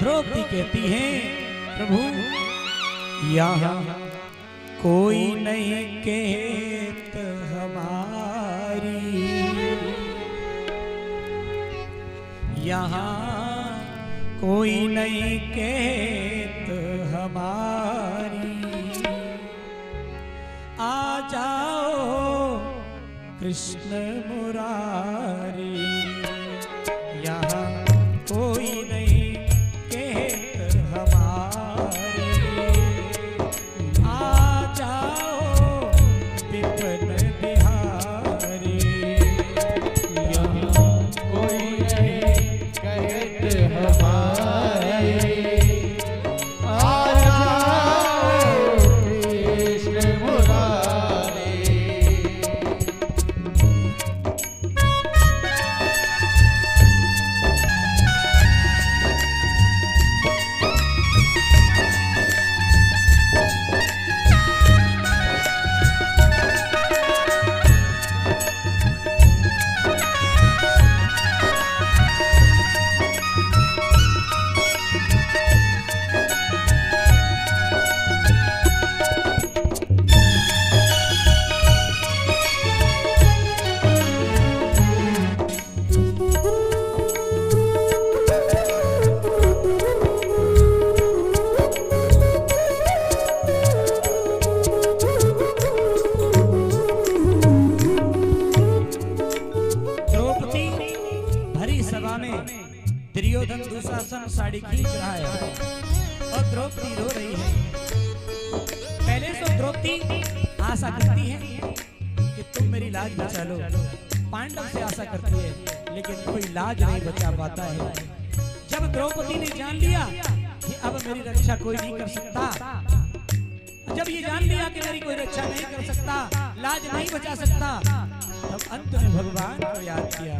द्रौपदी कहती है प्रभु यहाँ कोई नहीं कहत हमारी, यहाँ कोई नहीं कहत हमारी, आ जाओ कृष्ण मुरारी, यहाँ कोई नहीं कहत हमारी, आ जाओ विपिन बिहारी, यहाँ कोई नहीं कहत हमारे, आ जाओ कृष्ण मुरारी। दुर्योधन दुशासन साड़ी खींच रहा है और द्रौपदी रो रही है। पहले तो द्रौपदी आशा करती है कि तुम मेरी लाज बचा लो, पांडव से आशा करती है, लेकिन कोई लाज नहीं बचा पाता है। जब द्रौपदी ने जान लिया कि अब मेरी रक्षा कोई नहीं कर सकता, जब ये जान लिया कि मेरी कोई रक्षा नहीं कर सकता, लाज नहीं बचा सकता, तब अंत में भगवान को याद किया,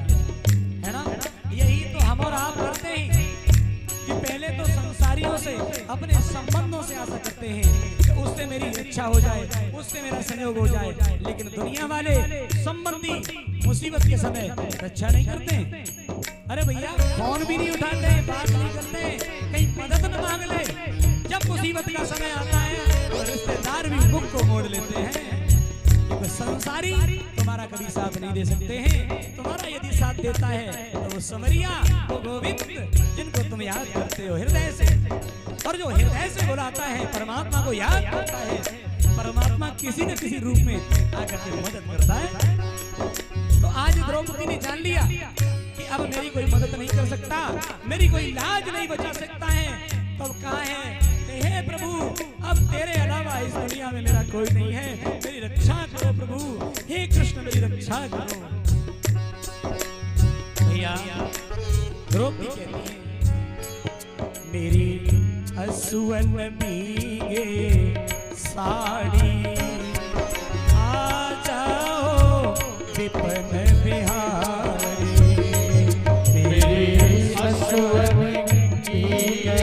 है ना। यही तो हम और आप करते हैं कि पहले तो संसारियों से, अपने संबंधों से आशा करते हैं कि उससे मेरी रक्षा हो जाए, उससे मेरा संयोग हो जाए, लेकिन दुनिया वाले संबंधी मुसीबत के समय रक्षा नहीं करते। अरे भैया फोन भी नहीं उठाते, बात नहीं करते, कहीं मदद न मांग ले। जब मुसीबत का समय आता है तो रिश्तेदार भी मुख को मोड़ लेते हैं। संसारी तुम्हारा कभी साथ नहीं दे सकते हैं, तुम्हारा यदि साथ देता है तो वो समरिया, वो गोविंद जिनको तुम याद करते हो हृदय से, और जो हृदय से बुलाता है परमात्मा को याद करता है, परमात्मा किसी न किसी रूप में आकर के मदद करता है। तो आज द्रौपदी ने जान लिया कि अब मेरी कोई मदद नहीं कर सकता, मेरी कोई लाज नहीं बचा सकता है, तब कहाँ है हे प्रभु, अब तेरे अलावा इस दुनिया में मेरा कोई नहीं है, मेरी रक्षा करो प्रभु, हे कृष्ण मेरी रक्षा करो। भैया द्रौपदी कहती है मेरी असुवन भीगे साड़ी, आ जाओ विपिन बिहारी, मेरी असुवन भीगे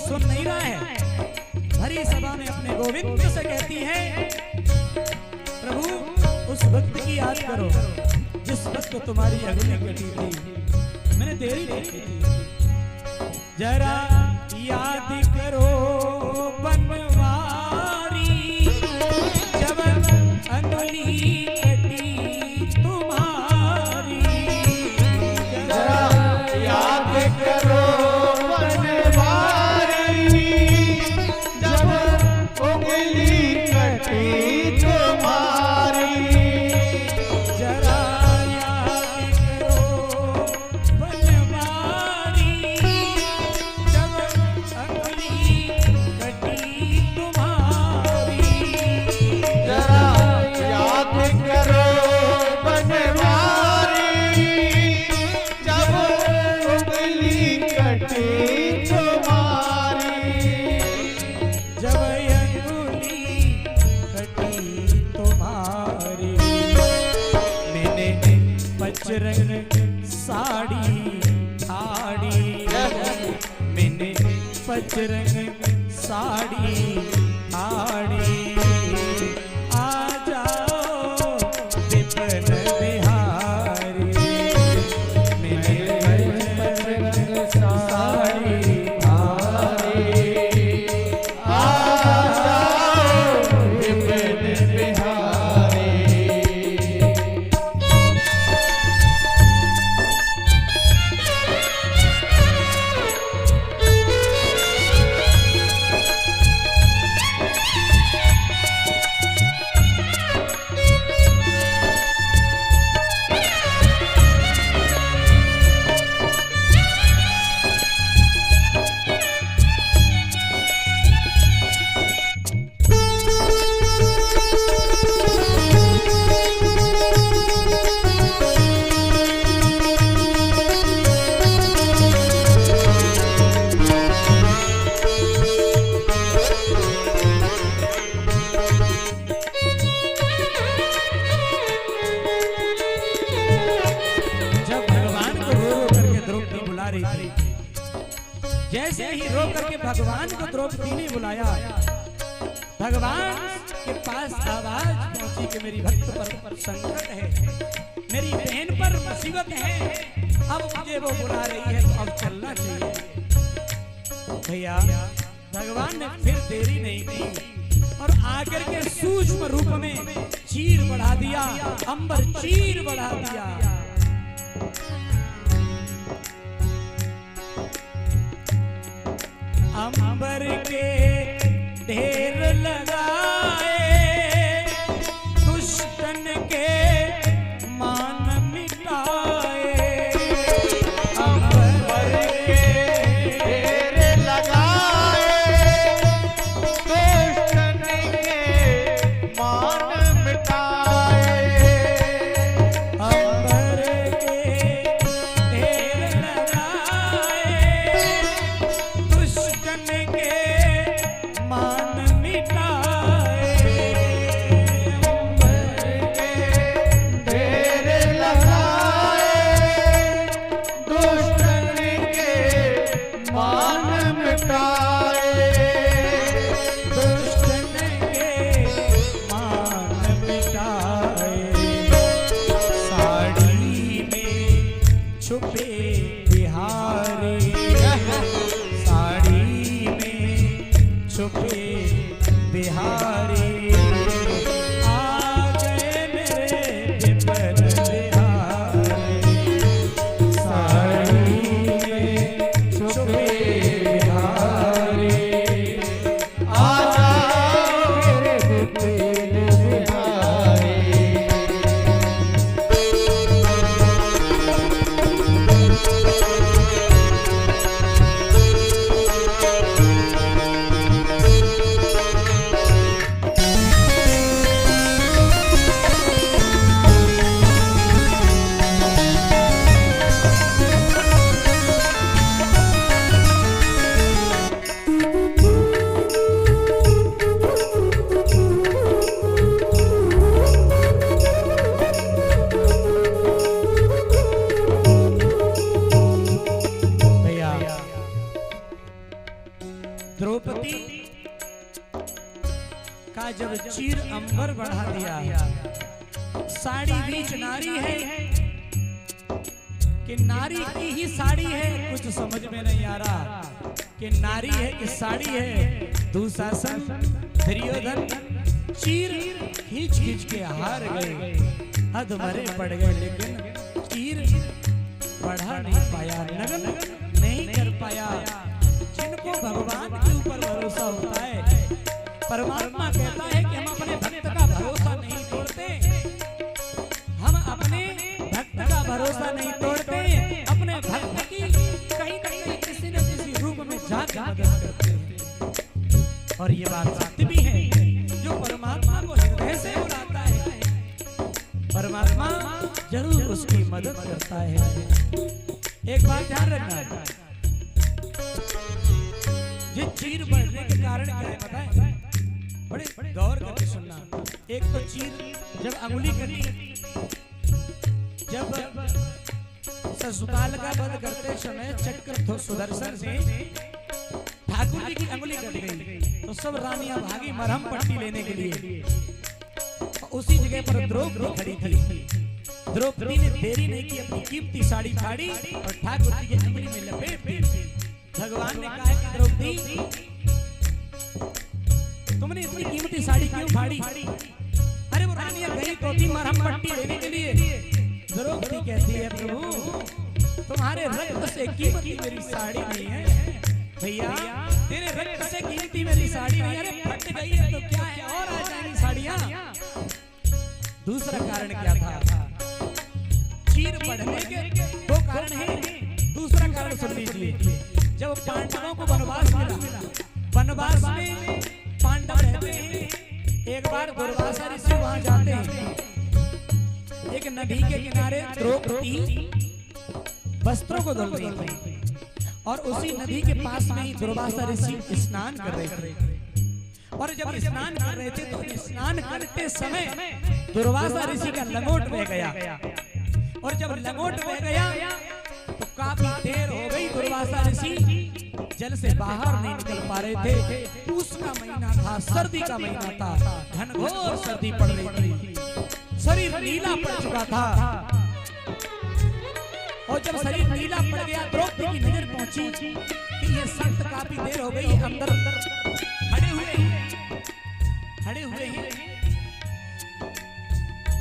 सुन नहीं रहा है। भरी सभा में अपने गोविंद से कहती है, प्रभु उस वक्त की याद करो जिस वक्त तुम्हारी अग्नि कटी थी, मैंने देरी देखी थी। जरा याद करो बनवारी, जब अंगुली कटी तुम्हारी। जरा याद करो बनवारी, जब उंगली कटी तुम्हारी। जरा याद करो बनवारी, जब अंगुली कटी तुम्हारी। जरा याद करो बनवारी, जब उंगली कटी तुम्हारी। जब अंगुली कटी तुम्हारी। मैंने पचरंग साड़ी आड़ी, मैंने पचरंग साड़ी आड़ी। आ जाओ विपिन बिहारी, मैंने पचरंग साड़ी आड़ी। आ जाओ विपिन बिहारी। जब भगवान को रो रो करके द्रौपदी बुला रही थी, जैसे ही रो करके भगवान को द्रौपदी ने बुलाया, भगवान के पास आवाज पहुंची कि मेरी भक्त पर संकट है, मेरी बहन पर मुसीबत है, अब मुझे वो बुला रही है तो अब चलना चाहिए। भैया भगवान ने फिर देरी नहीं की और आकर के सूक्ष्म रूप में चीर बढ़ा दिया, अंबर चीर बढ़ा दिया। अंबर के ढेर लगाए, दुष्टन के मान मिटाए। अंबर के ढेर लगाए, दुष्टन के मान मिटाए। अंबर के ढेर लगाए, दुष्टन के मान मिटाए। अंबर के ढेर लगाए, दुष्टन के मान मिटाए। दुष्टन के मान मिटाए। साड़ी में छुपे बिहारी, साड़ी में छुपे बिहारी। आ गए मेरे विपिन बिहारी, साड़ी में छुपे बिहारी। आ जाओ मेरे विपिन बिहारी। द्रौपदी का जब चीर अंबर बढ़ा दिया, साड़ी बीच नारी है कि नारी की ही साड़ी है, कुछ समझ में नहीं आ रहा कि नारी है कि साड़ी है। दुशासन दुर्योधन चीर खींच खींच के हार गए, अधमरे पड़ गए, लेकिन चीर बढ़ा नहीं पाया, नगन नहीं कर पाया। जिनको भगवान के ऊपर भरोसा होता है, परमात्मा कहता है कि हम अपने भक्त का भरोसा नहीं तोड़ते, हम अपने भक्त का भरोसा नहीं तोड़ते, अपने भक्त की कहीं न कहीं किसी न किसी रूप में जाकर मदद करते हैं। और ये बात सत्य भी है, जो परमात्मा को हृदय से बुलाता है, परमात्मा जरूर उसकी मदद करता है। एक बात ध्यान रखना, ये चीर बढ़ने के कारण क्या है पता है? बड़े गौर करके सुनना। एक तो चीर जब अंगुली कटी, जब ससुराल का वध करते समय चक्र सुदर्शन से ठाकुर जी की अंगुली कट गई, तो सब रानियां भागी मरहम पट्टी लेने के लिए। उसी जगह पर द्रौपदी खड़ी थी। द्रौपदी ने देरी नहीं की, अपनी कीमती साड़ी फाड़ी और ठाकुर जी की अंगुली में लपेट दी। भगवान ने कहा कि द्रौपदी, तुमने इतनी कीमती साड़ी क्यों फाड़ी? अरे वो रानियां गई तो थी मरहम पट्टी लेने के लिए। द्रौपदी कहती है, प्रभु तुम्हारे रक्त से कीमती मेरी साड़ी नहीं है। भैया तेरे रक्त से कीमती मेरी साड़ी नहीं, अरे फट गई है तो क्या है, और आ जाएंगी साड़ियां। दूसरा कारण क्या था? चीर बढ़ने के दो कारण हैं। दूसरा कारण सुन लीजिए। जब पांडवों को वनवास मिला, वनवास में पांडव रहते हैं, एक बार दुर्वासा ऋषि वहां जाते हैं, एक नदी के किनारे द्रौपदी वस्त्रों को धुल रही थी और उसी नदी के पास में ही दुर्वासा ऋषि स्नान कर रहे थे। और जब स्नान कर रहे थे तो स्नान करते समय दुर्वासा ऋषि का लंगोट बह गया, और जब लंगोट बह गया तो काफी देर हो गई। दुर्वासा ऋषि जल से बाहर नहीं निकल पा रहे थे। पूस का महीना था, सर्दी का महीना था, घनघोर सर्दी पड़ रही थी, शरीर नीला पड़ चुका था। और जब शरीर नीला पड़ गया, द्रौपदी की नजर पहुंची कि ये संत काफी देर हो गई अंदर खड़े हुए हैं,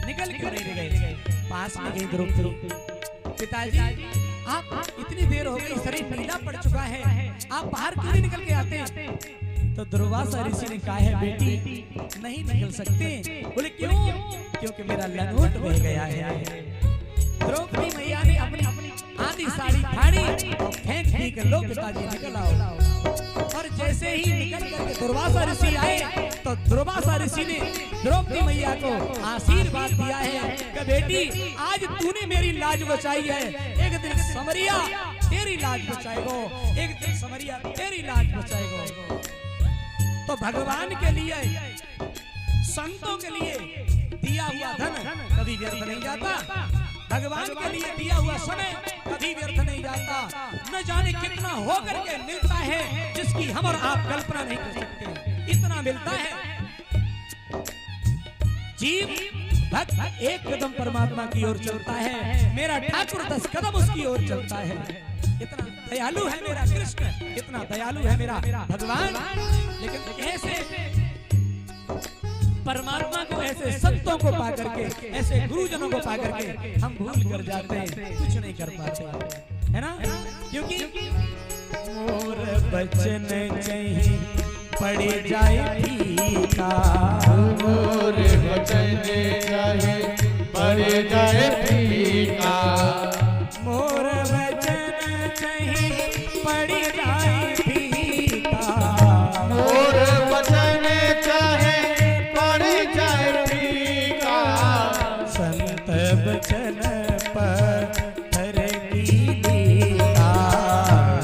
निकल क्यों नहीं गए? पास में गई द्रौपदी, पिताजी आप इतनी देर हो गई, शरीर नीला पड़ चुका है, आप बाहर क्यों नहीं निकल के आते? तो दुर्वासा ऋषि ने कहा है, बेटी नहीं निकल सकते। बोले क्यों? क्योंकि मेरा लंगोट बह गया है। द्रौपदी मैया ने अपनी आधी साड़ी फाड़ी, फेंक दी कि लो पिताजी निकल आओ। और जैसे ही निकल करके दुर्वासा ऋषि आए तो दुर्वासा ऋषि ने द्रौपदी मैया को आशीर्वाद दिया है कि बेटी आज तूने मेरी लाज बचाई है, एक दिन समरिया तेरी लाज बचाएगो, एक दिन समरिया तेरी लाज बचाएगो। तो भगवान के लिए, संतों के लिए दिया हुआ धन कभी व्यर्थ नहीं जाता, भगवान के लिए दिया हुआ समय कभी व्यर्थ नहीं जाता। न जाने कितना होकर के मिलता है जिसकी हम और आप कल्पना नहीं कर सकते, इतना मिलता है। जीव भक्त एक कदम परमात्मा की ओर चलता है, मेरा ठाकुर 10 कदम उसकी ओर चलता है। इतना दयालु है मेरा कृष्ण, इतना दयालु है मेरा भगवान। लेकिन ऐसे परमात्मा को, ऐसे संतों को पा करके, ऐसे गुरुजनों को पा करके हम भूल कर जाते हैं, कुछ नहीं कर पाते, है ना? क्योंकि मोर बचन कहीं पड़ जाए फीका, मोर बचन चाहे पड़ जाए फीका, मोर वचन कहीं पड़ जाए फीका, मोर बचन चाहे पड़ जाए फीका, संत बचन पत्थर की लीला,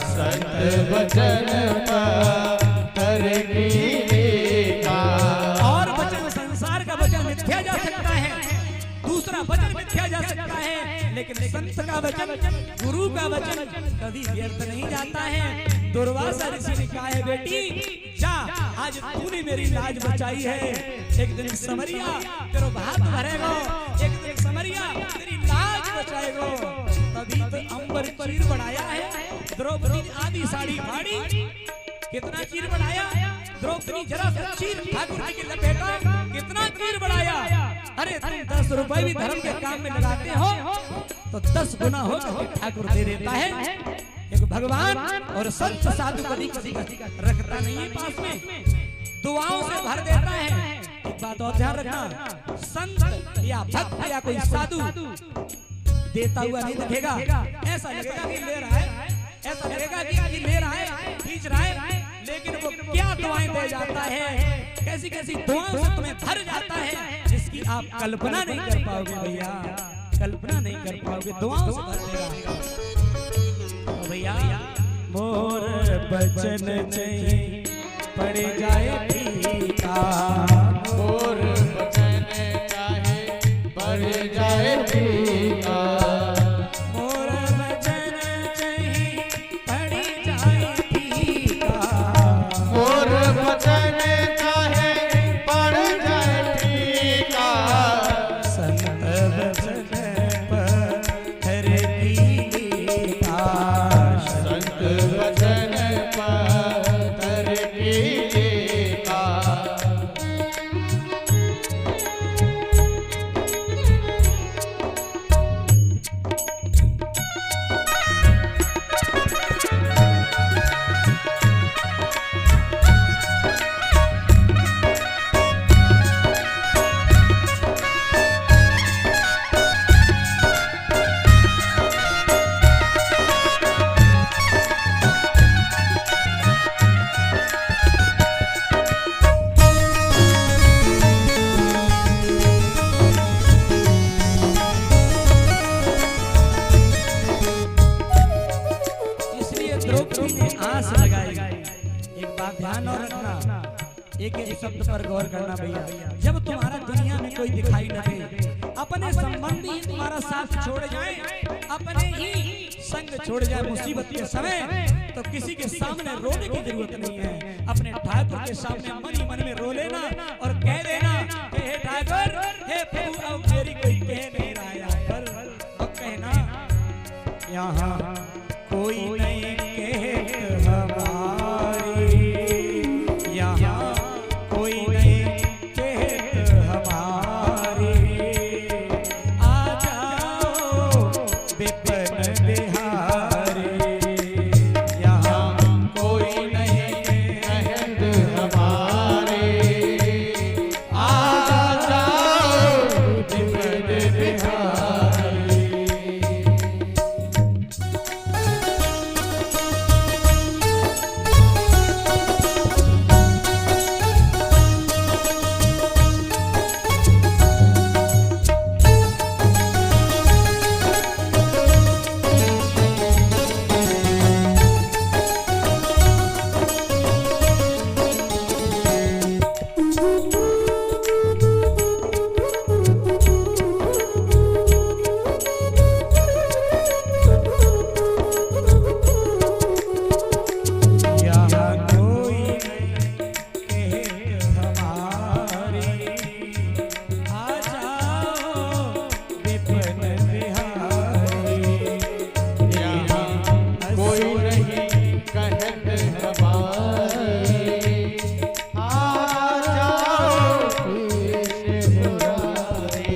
संत बचन पत्थर की लीला। और वचन संसार का वचन मिथ्या जा सकता है, दूसरा वचन मिथ्या जा सकता है, लेकिन संत का वचन, गुरु का वचन कभी व्यर्थ नहीं जाता है। दुर्वासा ऋषि ने लिखा है बेटी जा, आज तूने मेरी लाज बचाई है, एक दिन समरिया तेरो भात भरेगो, एक दिन समरिया तेरी लाज बचाएगो। तभी तो अंबर चीर बढ़ाया है, द्रौपदी ने आधी साड़ी फाड़ी, कितना चीर बढ़ाया द्रौपदी, जरा सा चीर ठाकुर जी की लपेटा, कितना चीर बढ़ाया। अरे तुम 10 रुपए भी धर्म के काम में लगाते हो तो 10 गुना हो ठाकुर दे देता है। एक भगवान और संत साधु कभी किसी का रखता नहीं है पास में, दुआओं से भर देता है। एक बात और ध्यान रखना, संत या भक्त या कोई साधु देता हुआ नहीं दिखेगा, ऐसा लगेगा कि ले रहा है, ऐसा लगेगा कि ले रहा है, खींच रहा है, लेकिन वो क्या दुआएं दे जाता है, कैसी कैसी दुआओं से तुम्हें भर जाता है जिसकी आप कल्पना नहीं कर पाओगे भैया, कल्पना नहीं कर पाओगे, दुआओं से भर देगा। तो भैया मोर बचन चाहिए पड़ जाए फीका, मोर बचन चाहे पड़ जाए फीका, मोर बचन चाहिए पड़ जाए फीका, मोर बचन चाहे पड़ जाए फीका, संत बचन पर की आश, संत वचन पर की का। इसलिए द्रौपदी ने आस लगाई। एक बात ध्यान और रखना, एक एक शब्द पर गौर करना भैया, जब तुम्हारा दुनिया में कोई दिखाई न दे, अपने संबंधी ही तुम्हारा साथ छोड़ जाए, अपने ही संग छोड़ जाए मुसीबत के समय, तो किसी के सामने रोने की जरूरत नहीं है, अपने ठाकुर के सामने मन ही मन में रो लेना और कह देना कि हे ठाकुर, हे प्रभु, अब मेरी कोई कह नहीं रहा है, पर अब कहना यहाँ कोई नहीं कहत हमारी, यहाँ कोई नहीं कहत हमारी, आ जाओ विपिन बिहारी, यहाँ कोई नहीं कहत हमारे, आ जाओ विपिन बिहारी। यहाँ कोई नहीं कहत हमारी, आ जाओ विपिन बिहारी, यहाँ कोई नहीं कहत हमारे, आ जाओ कृष्ण मुरारी,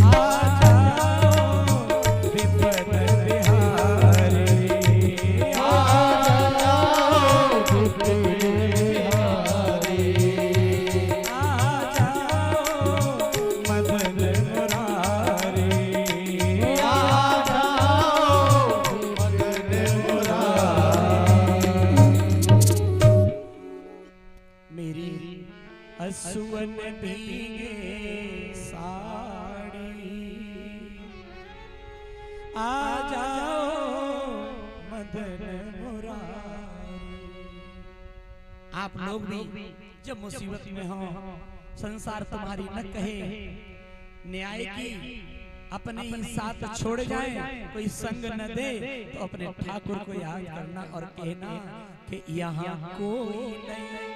आ जाओ विपिन बिहारी, आ जाओ विपिन बिहारी, आ जाओ मदन मुरारी, आ जाओ मदन मुरारी। मेरी असुवन भीगे साड़ी, आ जाओ मदन मुरारी। आप लोग भी जब मुसीबत में हो, संसार तुम्हारी न कहे न्याय की, अपने ही साथ छोड़ जाए, कोई संग न दे, तो अपने ठाकुर को याद करना और कहना कि यहाँ कोई नहीं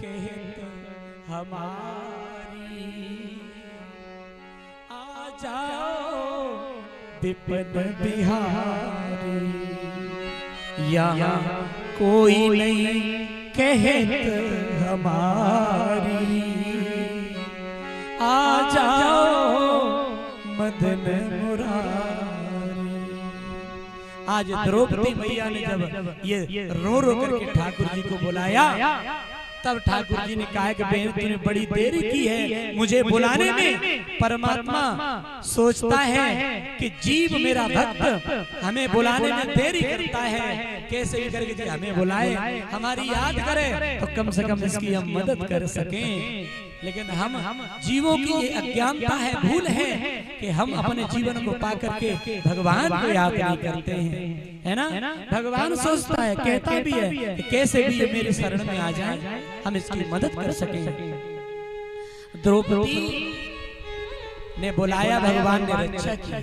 कहत हमारी, आ जाओ विपिन बिहारी, यहाँ कोई नहीं कहत हमारी, आ जाओ मदन मुरारी। आज द्रौपदी मैया ने जब ये रो रो करके ठाकुर जी को बुलाया, तब ठाकुर जी ने कहा कि बहन तूने बड़ी देरी की है मुझे बुलाने में। परमात्मा सोचता है कि जीव मेरा भक्त हमें बुलाने में देरी करता है, कैसे भी करके जी हमें बुलाए, हमारी याद करे तो कम से कम इसकी हम मदद कर सकें। लेकिन हम जीवों की ये अज्ञानता है, भूल है कि हम अपने जीवन को पा करके भगवान को याद नहीं करते हैं, है ना। भगवान सोचता है, कहता भी है कि कैसे भी ये मेरे शरण में आ जाए, हम इसकी मदद कर सकें। द्रौपदी ने बुलाया, भगवान ने रक्षा की।